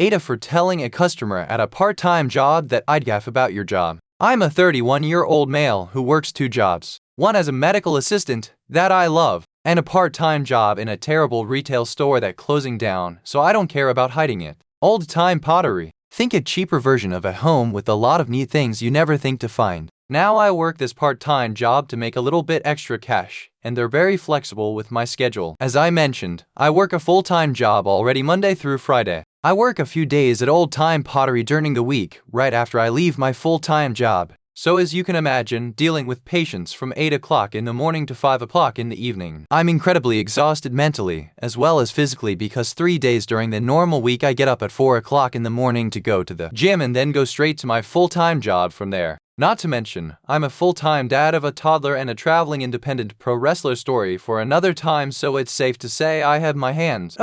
Ada for telling a customer at a part-time job that idgaf about your job. I'm a 31-year-old male who works 2 jobs. One as a medical assistant, that I love, and a part-time job in a terrible retail store that closing down, so I don't care about hiding it. Old-time pottery. Think a cheaper version of a home with a lot of neat things you never think to find. Now I work this part-time job to make a little bit extra cash, and they're very flexible with my schedule. As I mentioned, I work a full-time job already Monday through Friday. I work a few days at old-time pottery during the week, right after I leave my full-time job. So as you can imagine, dealing with patients from 8 o'clock in the morning to 5 o'clock in the evening. I'm incredibly exhausted mentally, as well as physically, because 3 days during the normal week I get up at 4 o'clock in the morning to go to the gym and then go straight to my full-time job from there. Not to mention, I'm a full-time dad of a toddler and a traveling independent pro wrestler, story for another time, so it's safe to say I have my hands.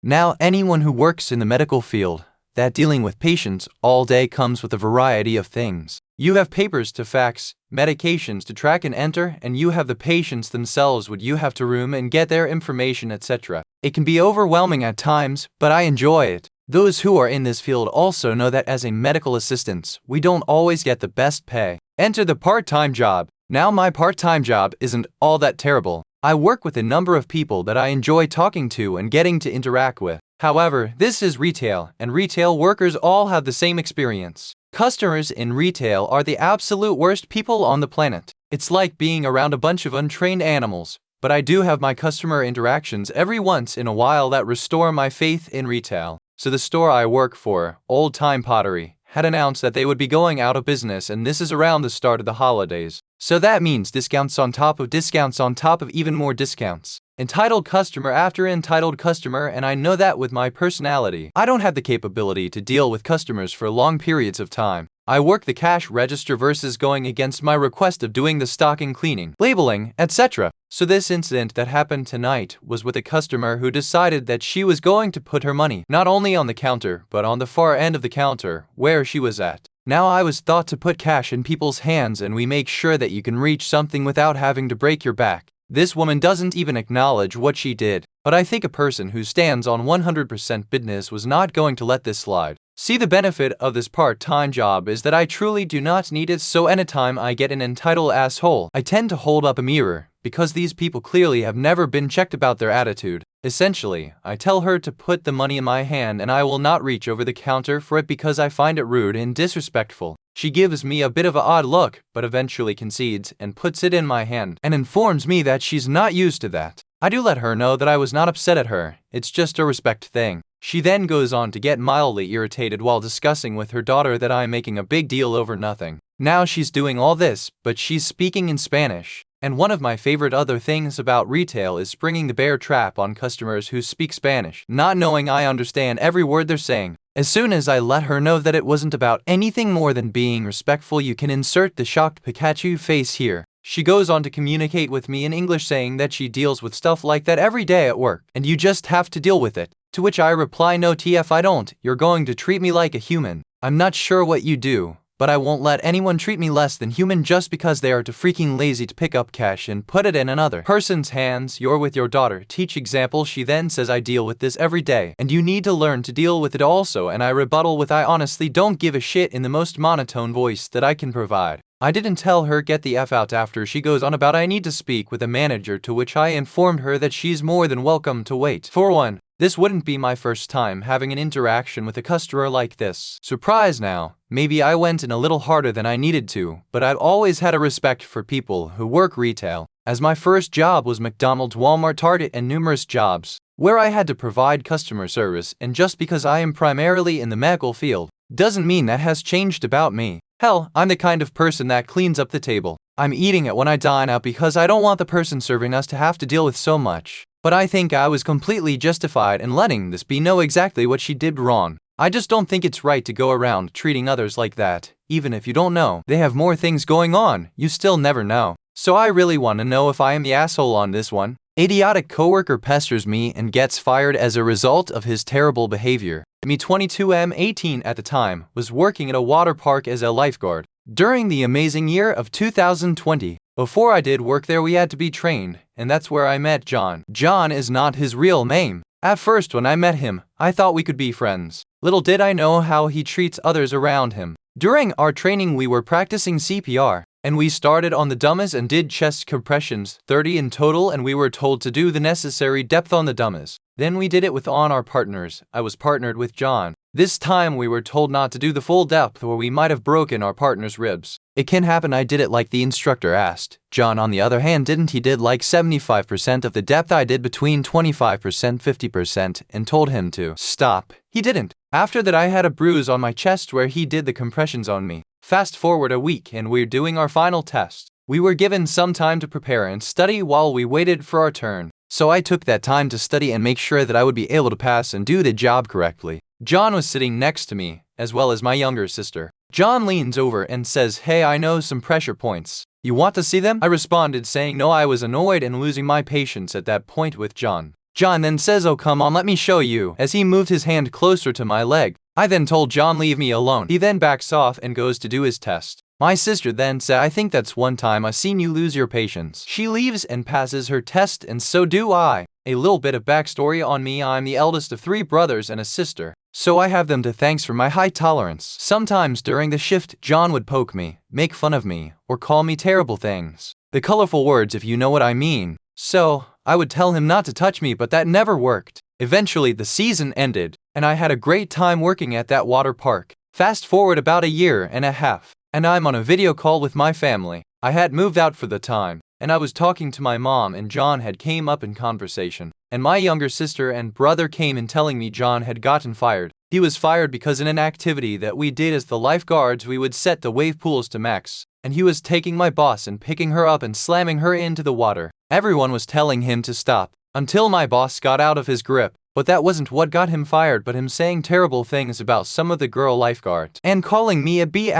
Now anyone who works in the medical field, that dealing with patients all day comes with a variety of things. You have papers to fax, medications to track and enter, and you have the patients themselves what you have to room and get their information, etc. It can be overwhelming at times, but I enjoy it. Those who are in this field also know that as a medical assistant, we don't always get the best pay. Enter the part-time job. Now my part-time job isn't all that terrible. I work with a number of people that I enjoy talking to and getting to interact with. However, this is retail, and retail workers all have the same experience. Customers in retail are the absolute worst people on the planet. It's like being around a bunch of untrained animals. But I do have my customer interactions every once in a while that restore my faith in retail. So the store I work for, Old Time Pottery, had announced that they would be going out of business, and this is around the start of the holidays. So that means discounts on top of discounts on top of even more discounts. Entitled customer after entitled customer, and I know that with my personality, I don't have the capability to deal with customers for long periods of time. I work the cash register versus going against my request of doing the stocking, cleaning, labeling, etc. So this incident that happened tonight was with a customer who decided that she was going to put her money not only on the counter, but on the far end of the counter, where she was at. Now I was thought to put cash in people's hands, and we make sure that you can reach something without having to break your back. This woman doesn't even acknowledge what she did, but I think a person who stands on 100% business was not going to let this slide. See, the benefit of this part-time job is that I truly do not need it, so anytime I get an entitled asshole, I tend to hold up a mirror, because these people clearly have never been checked about their attitude. Essentially, I tell her to put the money in my hand and I will not reach over the counter for it because I find it rude and disrespectful. She gives me a bit of an odd look, but eventually concedes and puts it in my hand and informs me that she's not used to that. I do let her know that I was not upset at her, it's just a respect thing. She then goes on to get mildly irritated while discussing with her daughter that I'm making a big deal over nothing. Now she's doing all this, but she's speaking in Spanish. And one of my favorite other things about retail is springing the bear trap on customers who speak Spanish, not knowing I understand every word they're saying. As soon as I let her know that it wasn't about anything more than being respectful, you can insert the shocked Pikachu face here. She goes on to communicate with me in English, saying that she deals with stuff like that every day at work, and you just have to deal with it. To which I reply, no TF I don't, you're going to treat me like a human. I'm not sure what you do, but I won't let anyone treat me less than human just because they are too freaking lazy to pick up cash and put it in another person's hands. You're with your daughter. Teach example. She then says, I deal with this every day, and you need to learn to deal with it also, and I rebuttal with, I honestly don't give a shit, in the most monotone voice that I can provide. I didn't tell her get the F out after she goes on about I need to speak with a manager, to which I informed her that she's more than welcome to wait. For one, this wouldn't be my first time having an interaction with a customer like this. Surprise now, maybe I went in a little harder than I needed to, but I've always had a respect for people who work retail, as my first job was McDonald's, Walmart, Target, and numerous jobs where I had to provide customer service, and just because I am primarily in the medical field doesn't mean that has changed about me. Hell, I'm the kind of person that cleans up the table. I'm eating it when I dine out because I don't want the person serving us to have to deal with so much. But I think I was completely justified in letting this be know exactly what she did wrong. I just don't think it's right to go around treating others like that. Even if you don't know they have more things going on, you still never know. So I really want to know if I am the asshole on this one. Idiotic coworker pesters me and gets fired as a result of his terrible behavior. Me, 22, 18 at the time, was working at a water park as a lifeguard during the amazing year of 2020. Before I did work there, we had to be trained, and that's where I met John. John is not his real name. At first when I met him, I thought we could be friends. Little did I know how he treats others around him. During our training we were practicing CPR, and we started on the dummies and did chest compressions, 30 in total, and we were told to do the necessary depth on the dummies. Then we did it with on our partners. I was partnered with John. This time we were told not to do the full depth or we might have broken our partner's ribs. It can happen. I did it like the instructor asked. John, on the other hand, didn't. He did like 75% of the depth. I did between 25%, 50% and told him to stop. He didn't. After that I had a bruise on my chest where he did the compressions on me. Fast forward a week and we're doing our final test. We were given some time to prepare and study while we waited for our turn. So I took that time to study and make sure that I would be able to pass and do the job correctly. John was sitting next to me, as well as my younger sister. John leans over and says, "Hey, I know some pressure points. You want to see them?" I responded saying no. I was annoyed and losing my patience at that point with John. John then says, "Oh, come on, let me show you," as he moved his hand closer to my leg. I then told John, "Leave me alone." He then backs off and goes to do his test. My sister then said, "I think that's one time I seen you lose your patience." She leaves and passes her test, and so do I. A little bit of backstory on me: I'm the eldest of 3 brothers and a sister, so I have them to thanks for my high tolerance. Sometimes during the shift, John would poke me, make fun of me, or call me terrible things. The colorful words, if you know what I mean. So, I would tell him not to touch me, but that never worked. Eventually the season ended, and I had a great time working at that water park. Fast forward about a year and a half, and I'm on a video call with my family. I had moved out for the time, and I was talking to my mom, and John had came up in conversation. And my younger sister and brother came in telling me John had gotten fired. He was fired because in an activity that we did as the lifeguards we would set the wave pools to max, and he was taking my boss and picking her up and slamming her into the water. Everyone was telling him to stop, until my boss got out of his grip. But that wasn't what got him fired, but him saying terrible things about some of the girl lifeguards and calling me a B*********H.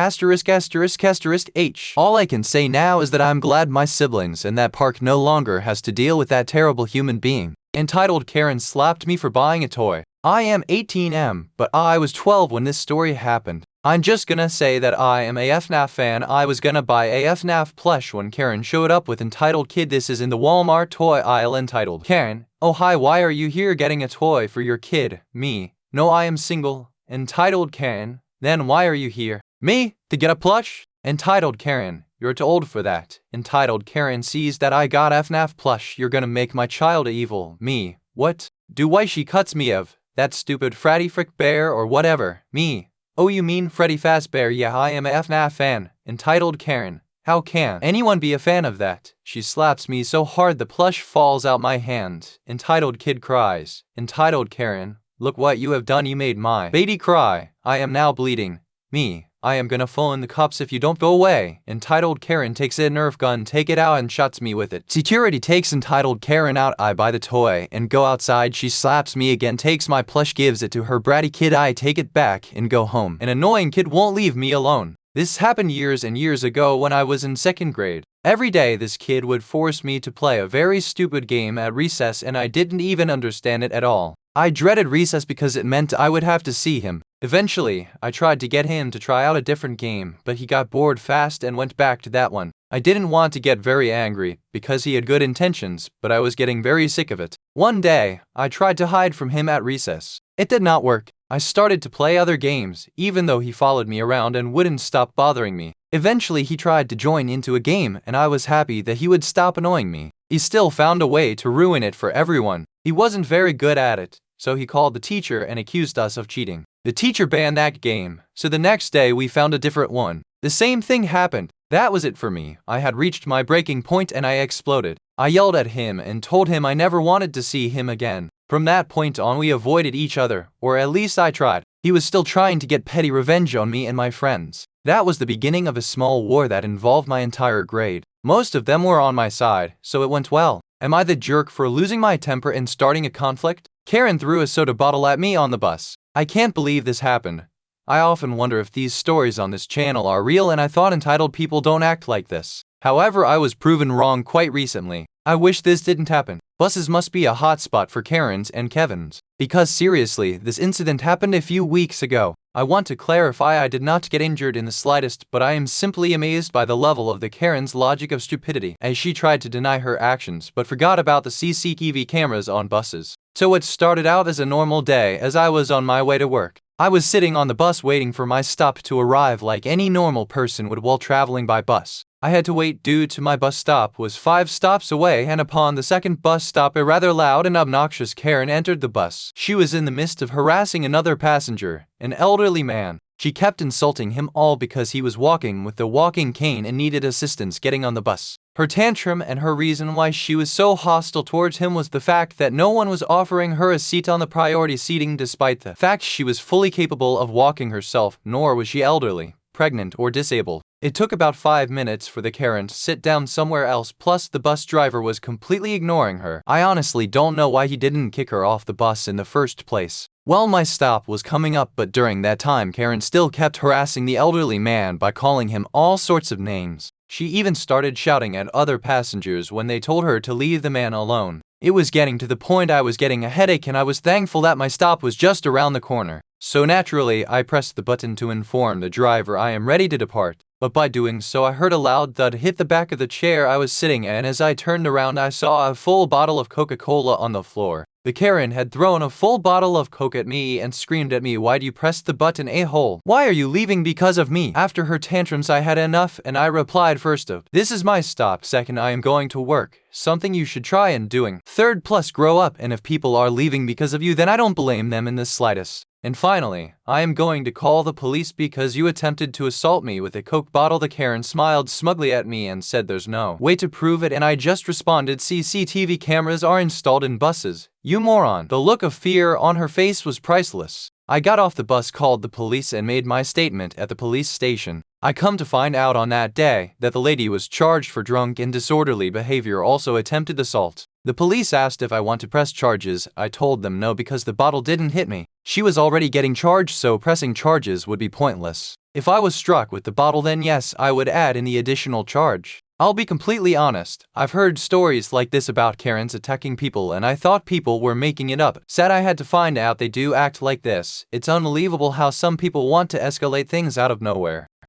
All I can say now is that I'm glad my siblings and that park no longer has to deal with that terrible human being. Entitled Karen slapped me for buying a toy. I am 18, but I was 12 when this story happened. I'm just gonna say that I am a FNAF fan. I was gonna buy a FNAF plush when Karen showed up with entitled kid. This is in the Walmart toy aisle. Entitled Karen: "Oh hi, why are you here getting a toy for your kid?" Me: "No, I am single." Entitled Karen: "Then why are you here?" Me: "To get a plush." Entitled Karen: "You're too old for that." Entitled Karen sees that I got FNAF plush. "You're gonna make my child evil." Me: "What? Do why she cuts me of that stupid Freddy Frick Bear or whatever." Me: "Oh, you mean Freddy Fazbear? Yeah, I am a FNAF fan." Entitled Karen: "How can anyone be a fan of that?" She slaps me so hard the plush falls out my hand. Entitled Kid cries. Entitled Karen: "Look what you have done. You made my baby cry. I am now bleeding." Me: "I am gonna phone the cops if you don't go away." Entitled Karen takes a Nerf gun, take it out and shoots me with it. Security takes Entitled Karen out. I buy the toy and go outside. She slaps me again, takes my plush, gives it to her bratty kid. I take it back and go home. An annoying kid won't leave me alone. This happened years and years ago when I was in 2nd grade. Every day this kid would force me to play a very stupid game at recess, and I didn't even understand it at all. I dreaded recess because it meant I would have to see him. Eventually, I tried to get him to try out a different game, but he got bored fast and went back to that one. I didn't want to get very angry, because he had good intentions, but I was getting very sick of it. One day, I tried to hide from him at recess. It did not work. I started to play other games, even though he followed me around and wouldn't stop bothering me. Eventually he tried to join into a game, and I was happy that he would stop annoying me. He still found a way to ruin it for everyone. He wasn't very good at it, so he called the teacher and accused us of cheating. The teacher banned that game, so the next day we found a different one. The same thing happened. That was it for me. I had reached my breaking point and I exploded. I yelled at him and told him I never wanted to see him again. From that point on we avoided each other, or at least I tried. He was still trying to get petty revenge on me and my friends. That was the beginning of a small war that involved my entire grade. Most of them were on my side, so it went well. Am I the jerk for losing my temper and starting a conflict? Karen threw a soda bottle at me on the bus. I can't believe this happened. I often wonder if these stories on this channel are real, and I thought entitled people don't act like this. However, I was proven wrong quite recently. I wish this didn't happen. Buses must be a hotspot for Karens and Kevins. Because seriously, this incident happened a few weeks ago. I want to clarify I did not get injured in the slightest, but I am simply amazed by the level of the Karen's logic of stupidity, as she tried to deny her actions but forgot about the CCTV cameras on buses. So it started out as a normal day as I was on my way to work. I was sitting on the bus waiting for my stop to arrive like any normal person would while traveling by bus. I had to wait due to my bus stop was 5 stops away, and upon the second bus stop a rather loud and obnoxious Karen entered the bus. She was in the midst of harassing another passenger, an elderly man. She kept insulting him all because he was walking with the walking cane and needed assistance getting on the bus. Her tantrum and her reason why she was so hostile towards him was the fact that no one was offering her a seat on the priority seating despite the fact she was fully capable of walking herself, nor was she elderly, pregnant, or disabled. It took about 5 minutes for the Karen to sit down somewhere else, plus the bus driver was completely ignoring her. I honestly don't know why he didn't kick her off the bus in the first place. Well, my stop was coming up, but during that time Karen still kept harassing the elderly man by calling him all sorts of names. She even started shouting at other passengers when they told her to leave the man alone. It was getting to the point I was getting a headache, and I was thankful that my stop was just around the corner. So naturally, I pressed the button to inform the driver I am ready to depart. But by doing so, I heard a loud thud hit the back of the chair I was sitting in, and as I turned around I saw a full bottle of Coca-Cola on the floor. The Karen had thrown a full bottle of Coke at me and screamed at me, "Why'd you press the button, a-hole? Why are you leaving because of me?" After her tantrums I had enough, and I replied, first of, "This is my stop. Second, I am going to work. Something you should try and doing. Third, plus grow up, and if people are leaving because of you, then I don't blame them in the slightest. And finally, I am going to call the police because you attempted to assault me with a Coke bottle." The Karen smiled smugly at me and said there's no way to prove it, and I just responded, "CCTV cameras are installed in buses, you moron." The look of fear on her face was priceless. I got off the bus, called the police, and made my statement at the police station. I come to find out on that day that the lady was charged for drunk and disorderly behavior, also attempted assault. The police asked if I want to press charges. I told them no because the bottle didn't hit me. She was already getting charged, so pressing charges would be pointless. If I was struck with the bottle, then yes, I would add in the additional charge. I'll be completely honest, I've heard stories like this about Karens attacking people, and I thought people were making it up. Sad I had to find out they do act like this. It's unbelievable how some people want to escalate things out of nowhere.